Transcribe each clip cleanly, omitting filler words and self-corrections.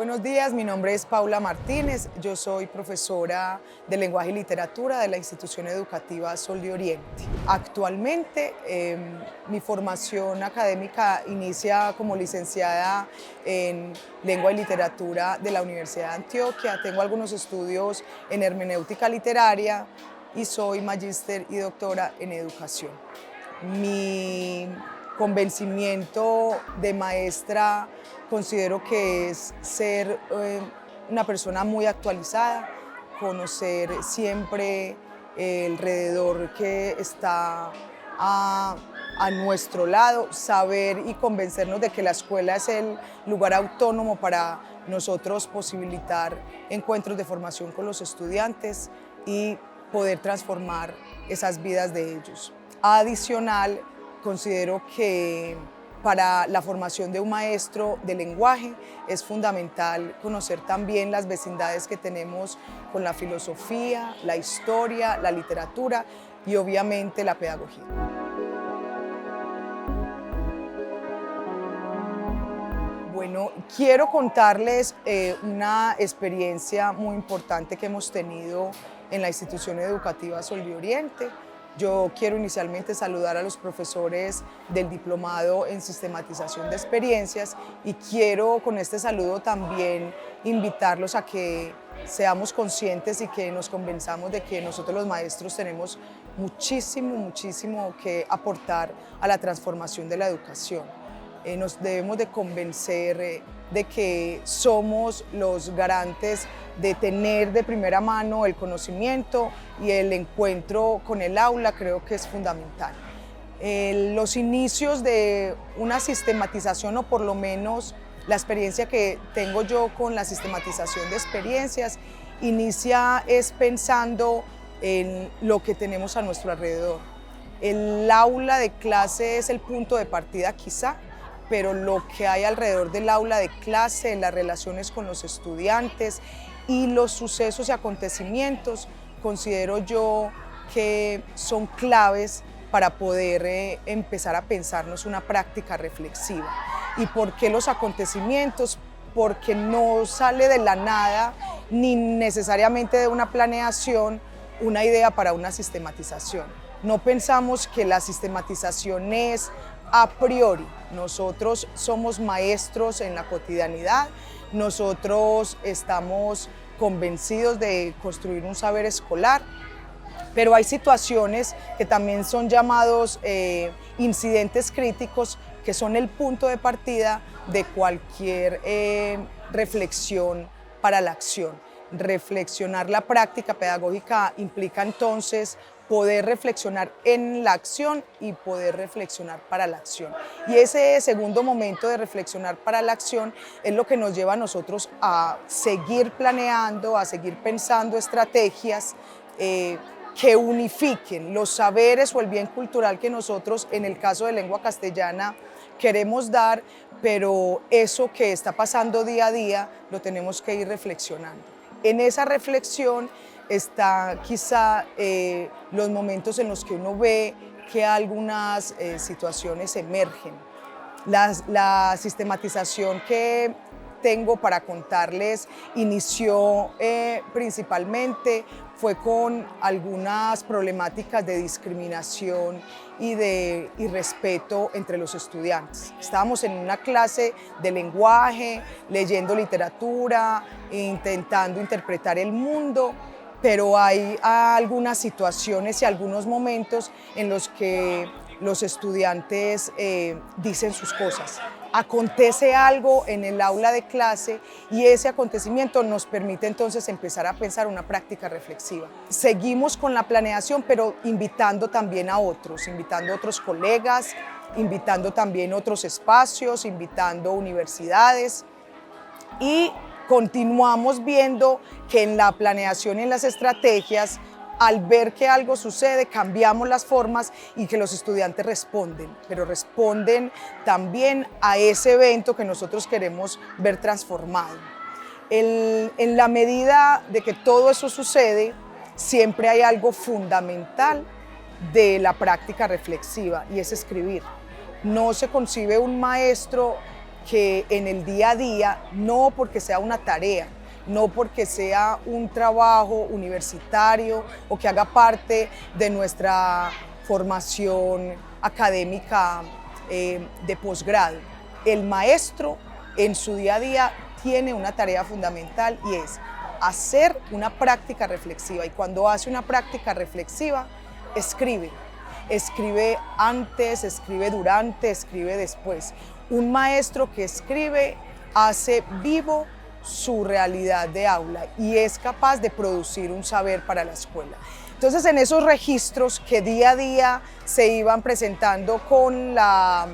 Buenos días, mi nombre es Paula Martínez, yo soy profesora de Lenguaje y Literatura de la institución educativa Sol de Oriente. Actualmente mi formación académica inicia como licenciada en Lengua y Literatura de la Universidad de Antioquia, tengo algunos estudios en hermenéutica literaria y soy magíster y doctora en educación. Mi convencimiento de maestra considero que es ser una persona muy actualizada, conocer siempre el alrededor que está a nuestro lado, saber y convencernos de que la escuela es el lugar autónomo para nosotros posibilitar encuentros de formación con los estudiantes y poder transformar esas vidas de ellos. Adicional, considero que para la formación de un maestro de lenguaje es fundamental conocer también las vecindades que tenemos con la filosofía, la historia, la literatura y obviamente la pedagogía. Bueno, quiero contarles una experiencia muy importante que hemos tenido en la institución educativa Sol de Oriente. Yo quiero inicialmente saludar a los profesores del diplomado en sistematización de experiencias y quiero con este saludo también invitarlos a que seamos conscientes y que nos convenzamos de que nosotros los maestros tenemos muchísimo que aportar a la transformación de la educación. Nos debemos de convencer de que somos los garantes de tener de primera mano el conocimiento y el encuentro con el aula creo que es fundamental. Los inicios de una sistematización o por lo menos la experiencia que tengo yo con la sistematización de experiencias inicia es pensando en lo que tenemos a nuestro alrededor. El aula de clase es el punto de partida quizá, pero lo que hay alrededor del aula de clase, las relaciones con los estudiantes y los sucesos y acontecimientos, considero yo que son claves para poder empezar a pensarnos una práctica reflexiva. ¿Y por qué los acontecimientos? Porque no sale de la nada ni necesariamente de una planeación una idea para una sistematización. No pensamos que la sistematización es a priori. Nosotros somos maestros en la cotidianidad, nosotros estamos convencidos de construir un saber escolar, pero hay situaciones que también son llamados incidentes críticos que son el punto de partida de cualquier reflexión para la acción. Reflexionar la práctica pedagógica implica entonces poder reflexionar en la acción y poder reflexionar para la acción. Y ese segundo momento de reflexionar para la acción es lo que nos lleva a nosotros a seguir planeando, a seguir pensando estrategias que unifiquen los saberes o el bien cultural que nosotros, en el caso de lengua castellana, queremos dar, pero eso que está pasando día a día lo tenemos que ir reflexionando. En esa reflexión está quizá los momentos en los que uno ve que algunas situaciones emergen. La sistematización que tengo para contarles inició principalmente fue con algunas problemáticas de discriminación y de irrespeto entre los estudiantes. Estábamos en una clase de lenguaje, leyendo literatura, intentando interpretar el mundo, pero hay algunas situaciones y algunos momentos en los que los estudiantes dicen sus cosas. Acontece algo en el aula de clase y ese acontecimiento nos permite entonces empezar a pensar una práctica reflexiva. Seguimos con la planeación, pero invitando también a otros, invitando a otros colegas, invitando también otros espacios, invitando universidades y continuamos viendo que en la planeación y en las estrategias, al ver que algo sucede, cambiamos las formas y que los estudiantes responden, pero responden también a ese evento que nosotros queremos ver transformado. En la medida de que todo eso sucede, siempre hay algo fundamental de la práctica reflexiva y es escribir. No se concibe un maestro que en el día a día, no porque sea una tarea, no porque sea un trabajo universitario o que haga parte de nuestra formación académica de posgrado. El maestro en su día a día tiene una tarea fundamental y es hacer una práctica reflexiva, y cuando hace una práctica reflexiva, escribe. Escribe antes, escribe durante, escribe después. Un maestro que escribe hace vivo su realidad de aula y es capaz de producir un saber para la escuela. Entonces, en esos registros que día a día se iban presentando con la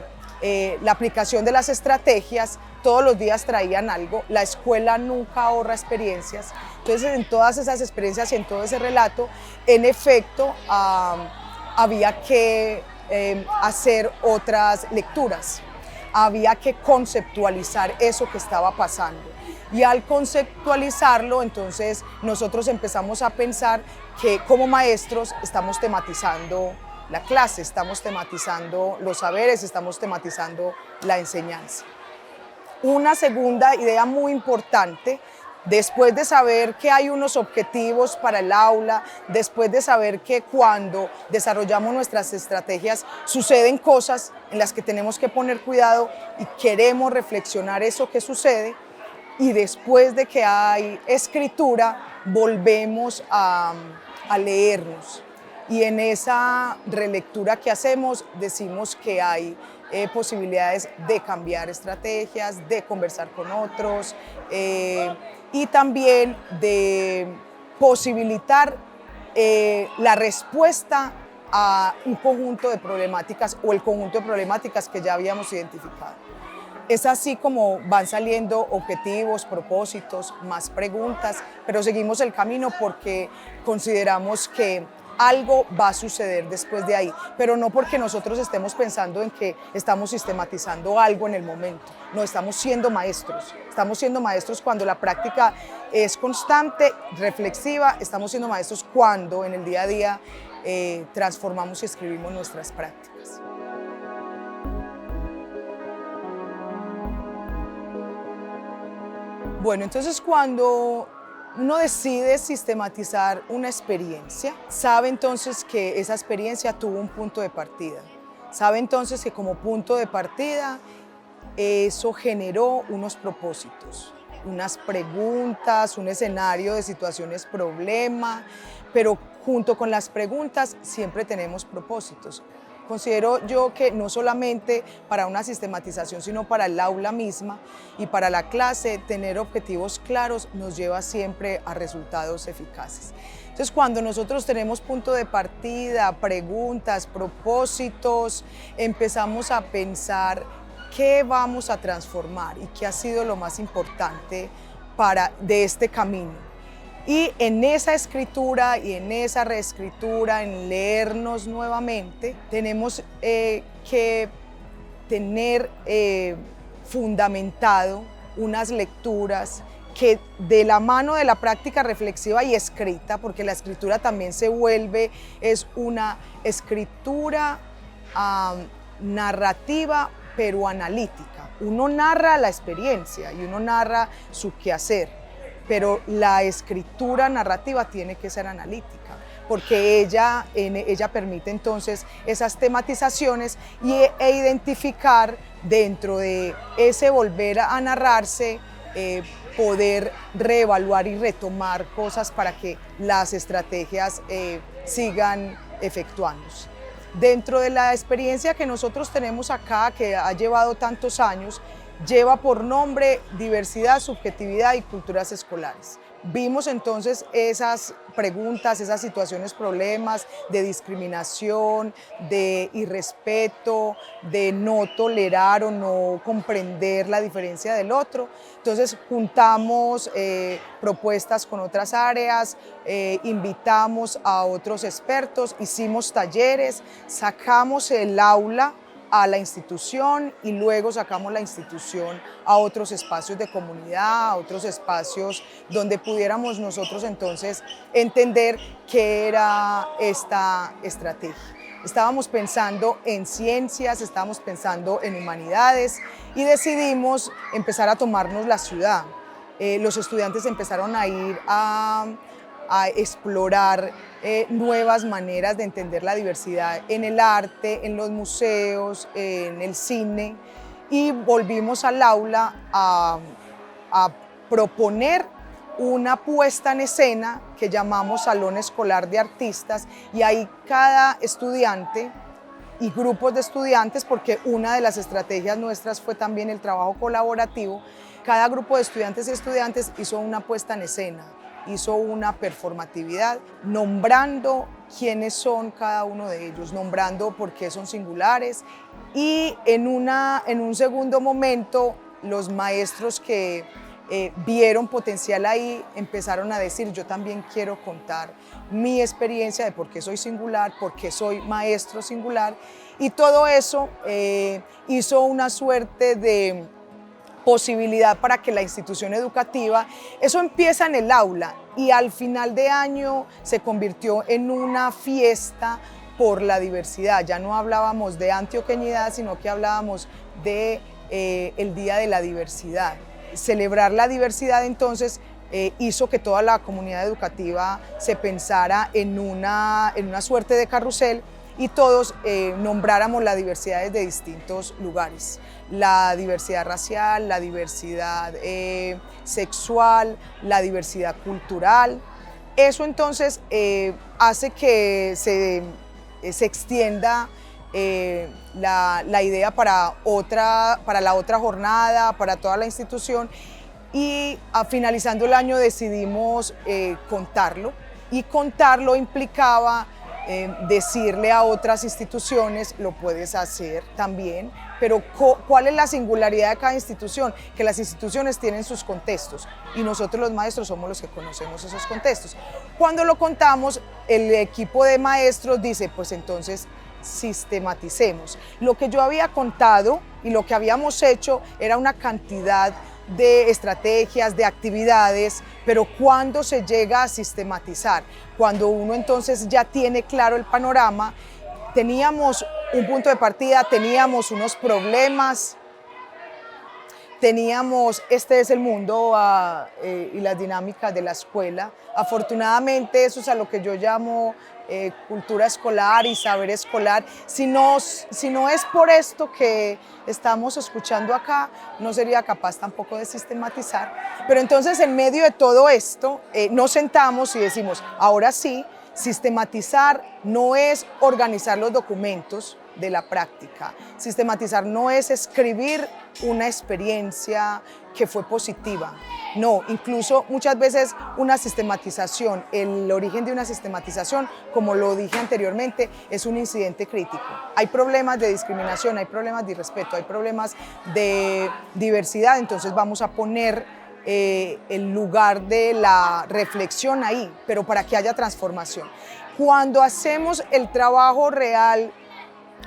aplicación de las estrategias, todos los días traían algo. La escuela nunca ahorra experiencias. Entonces, en todas esas experiencias y en todo ese relato, en efecto, había que hacer otras lecturas. Había que conceptualizar eso que estaba pasando. Y al conceptualizarlo, entonces nosotros empezamos a pensar que como maestros estamos tematizando la clase, estamos tematizando los saberes, estamos tematizando la enseñanza. Una segunda idea muy importante, después de saber que hay unos objetivos para el aula, después de saber que cuando desarrollamos nuestras estrategias suceden cosas en las que tenemos que poner cuidado y queremos reflexionar eso que sucede, y después de que hay escritura volvemos a leernos. Y en esa relectura que hacemos decimos que hay posibilidades de cambiar estrategias, de conversar con otros y también de posibilitar la respuesta a un conjunto de problemáticas o el conjunto de problemáticas que ya habíamos identificado. Es así como van saliendo objetivos, propósitos, más preguntas, pero seguimos el camino porque consideramos que algo va a suceder después de ahí, pero no porque nosotros estemos pensando en que estamos sistematizando algo en el momento. No, estamos siendo maestros cuando la práctica es constante, reflexiva. Estamos siendo maestros cuando en el día a día transformamos y escribimos nuestras prácticas. Bueno, entonces cuando uno decide sistematizar una experiencia, sabe entonces que esa experiencia tuvo un punto de partida. Sabe entonces que como punto de partida eso generó unos propósitos, unas preguntas, un escenario de situaciones problema, pero junto con las preguntas siempre tenemos propósitos. Considero yo que no solamente para una sistematización, sino para el aula misma y para la clase, tener objetivos claros nos lleva siempre a resultados eficaces. Entonces, cuando nosotros tenemos punto de partida, preguntas, propósitos, empezamos a pensar qué vamos a transformar y qué ha sido lo más importante de este camino. Y en esa escritura y en esa reescritura, en leernos nuevamente, tenemos que tener fundamentado unas lecturas que de la mano de la práctica reflexiva y escrita, porque la escritura también se vuelve, es una escritura narrativa pero analítica. Uno narra la experiencia y uno narra su quehacer, pero la escritura narrativa tiene que ser analítica, porque ella permite entonces esas tematizaciones e identificar dentro de ese volver a narrarse, poder reevaluar y retomar cosas para que las estrategias sigan efectuándose. Dentro de la experiencia que nosotros tenemos acá, que ha llevado tantos años, lleva por nombre Diversidad, Subjetividad y Culturas Escolares. Vimos entonces esas preguntas, esas situaciones, problemas de discriminación, de irrespeto, de no tolerar o no comprender la diferencia del otro. Entonces juntamos propuestas con otras áreas, invitamos a otros expertos, hicimos talleres, sacamos el aula a la institución y luego sacamos la institución a otros espacios de comunidad, a otros espacios donde pudiéramos nosotros entonces entender qué era esta estrategia. Estábamos pensando en ciencias, estábamos pensando en humanidades y decidimos empezar a tomarnos la ciudad. Los estudiantes empezaron a ir a explorar nuevas maneras de entender la diversidad en el arte, en los museos, en el cine, y volvimos al aula a proponer una puesta en escena que llamamos Salón Escolar de Artistas, y ahí cada estudiante y grupos de estudiantes, porque una de las estrategias nuestras fue también el trabajo colaborativo, cada grupo de estudiantes y estudiantes hizo una puesta en escena, hizo una performatividad, nombrando quiénes son cada uno de ellos, nombrando por qué son singulares, y en un segundo momento los maestros que vieron potencial ahí empezaron a decir: yo también quiero contar mi experiencia de por qué soy singular, por qué soy maestro singular, y todo eso hizo una suerte de posibilidad para que la institución educativa, eso empieza en el aula y al final de año se convirtió en una fiesta por la diversidad. Ya no hablábamos de antioqueñidad, sino que hablábamos de el Día de la Diversidad. Celebrar la diversidad entonces hizo que toda la comunidad educativa se pensara en una suerte de carrusel y todos nombráramos la diversidad desde distintos lugares. La diversidad racial, la diversidad sexual, la diversidad cultural. Eso entonces hace que se extienda la idea para la otra jornada, para toda la institución, y finalizando el año decidimos contarlo, y contarlo implicaba decirle a otras instituciones: lo puedes hacer también, pero ¿cuál es la singularidad de cada institución? Que las instituciones tienen sus contextos y nosotros los maestros somos los que conocemos esos contextos. Cuando lo contamos, el equipo de maestros dice: pues entonces sistematicemos. Lo que yo había contado y lo que habíamos hecho era una cantidad de estrategias, de actividades, pero cuando se llega a sistematizar, cuando uno entonces ya tiene claro el panorama, teníamos un punto de partida, teníamos unos problemas, teníamos este es el mundo y las dinámicas de la escuela. Afortunadamente eso es a lo que yo llamo cultura escolar y saber escolar. Si no es por esto que estamos escuchando acá, no sería capaz tampoco de sistematizar. Pero entonces en medio de todo esto nos sentamos y decimos: ahora sí, sistematizar no es organizar los documentos de la práctica. Sistematizar no es escribir una experiencia que fue positiva. No, incluso muchas veces una sistematización, el origen de una sistematización, como lo dije anteriormente, es un incidente crítico. Hay problemas de discriminación, hay problemas de irrespeto, hay problemas de diversidad, entonces vamos a poner el lugar de la reflexión ahí, pero para que haya transformación. Cuando hacemos el trabajo real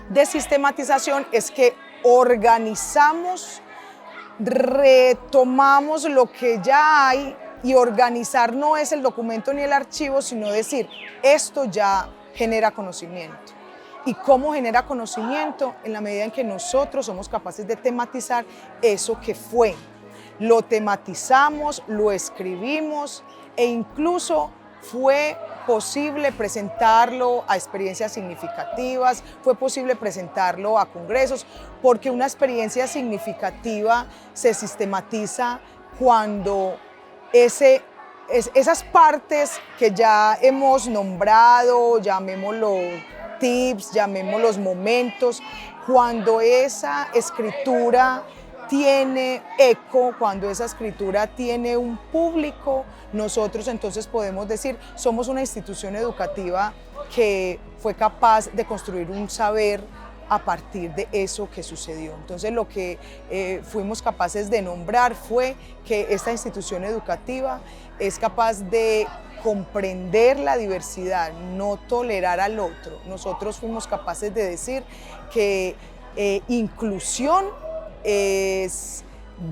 de sistematización es que organizamos, retomamos lo que ya hay, y organizar no es el documento ni el archivo, sino decir: esto ya genera conocimiento. ¿Y cómo genera conocimiento? En la medida en que nosotros somos capaces de tematizar eso que fue. Lo tematizamos, lo escribimos e incluso fue posible presentarlo a experiencias significativas, fue posible presentarlo a congresos, porque una experiencia significativa se sistematiza cuando esas partes que ya hemos nombrado, llamémoslo tips, llamémoslos momentos, cuando esa escritura tiene eco, cuando esa escritura tiene un público, nosotros entonces podemos decir: somos una institución educativa que fue capaz de construir un saber a partir de eso que sucedió. Entonces lo que fuimos capaces de nombrar fue que esta institución educativa es capaz de comprender la diversidad, no tolerar al otro. Nosotros fuimos capaces de decir que Inclusión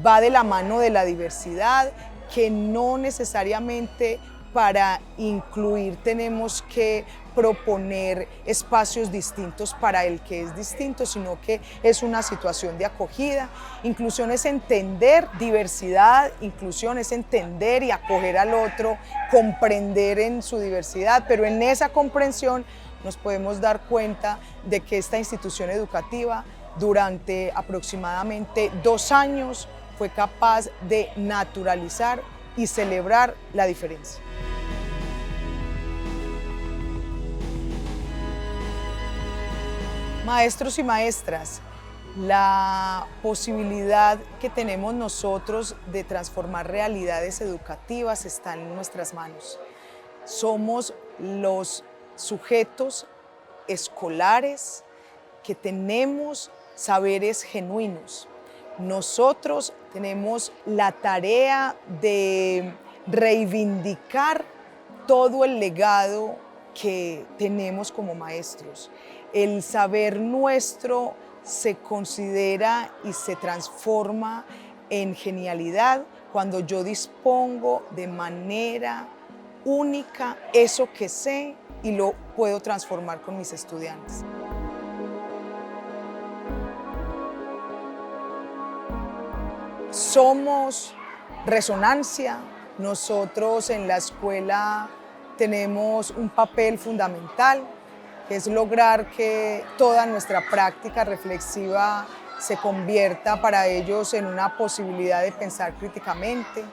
va de la mano de la diversidad, que no necesariamente para incluir tenemos que proponer espacios distintos para el que es distinto, sino que es una situación de acogida. Inclusión es entender diversidad, inclusión es entender y acoger al otro, comprender en su diversidad, pero en esa comprensión nos podemos dar cuenta de que esta institución educativa durante aproximadamente 2 años fue capaz de naturalizar y celebrar la diferencia. Maestros y maestras, la posibilidad que tenemos nosotros de transformar realidades educativas está en nuestras manos. Somos los sujetos escolares que tenemos saberes genuinos. Nosotros tenemos la tarea de reivindicar todo el legado que tenemos como maestros. El saber nuestro se considera y se transforma en genialidad cuando yo dispongo de manera única eso que sé y lo puedo transformar con mis estudiantes. Somos resonancia. Nosotros en la escuela tenemos un papel fundamental, que es lograr que toda nuestra práctica reflexiva se convierta para ellos en una posibilidad de pensar críticamente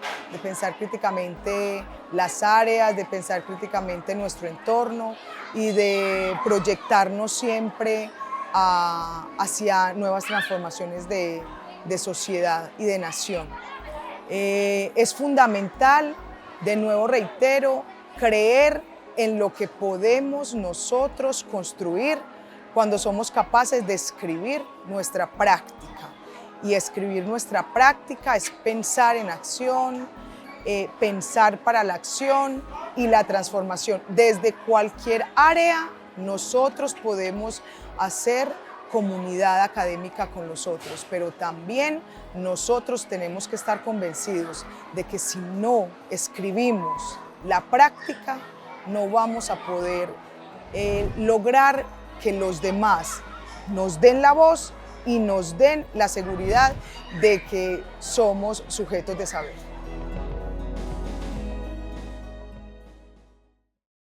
las áreas, de pensar críticamente nuestro entorno y de proyectarnos siempre hacia nuevas transformaciones de sociedad y de nación. Es fundamental, de nuevo reitero, creer en lo que podemos nosotros construir cuando somos capaces de escribir nuestra práctica. Y escribir nuestra práctica es pensar en acción, pensar para la acción y la transformación. Desde cualquier área nosotros podemos hacer comunidad académica con los otros, pero también nosotros tenemos que estar convencidos de que si no escribimos la práctica, no vamos a poder lograr que los demás nos den la voz y nos den la seguridad de que somos sujetos de saber.